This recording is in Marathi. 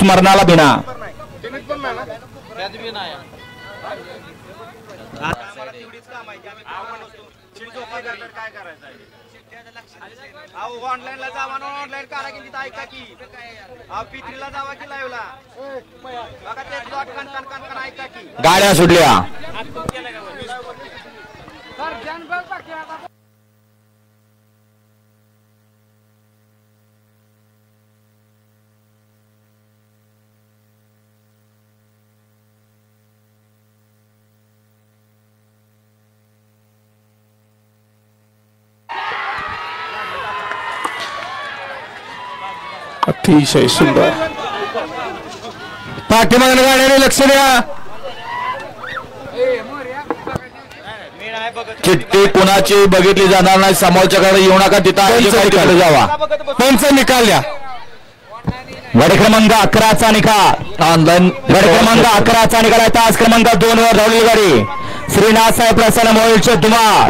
मरणाला बिना. ऑनलाईनला जावा ना, ऑनलाईन करा की तिथं ऐका की पित्रीला जावा की लाईव्हला बघा ते कन ऐका की गाड्या सुटल्या. अतिशय सुंदर. पाठीमागील गाड्याने लक्ष द्या. चिठ्ठी कुणाची बघितली जाणार नाही. समोरच्याकडे येऊ नका. तिथं जावा. पंच निकाल द्या. गड क्रमांक 11चा निकाल ऑनलाईन. गड क्रमांक 11चा निकाल आहे. तास क्रमांक 2 वर धावलेली गाडी श्रीनाथ साहेब प्रसन्न मोहिलचे धुमाळ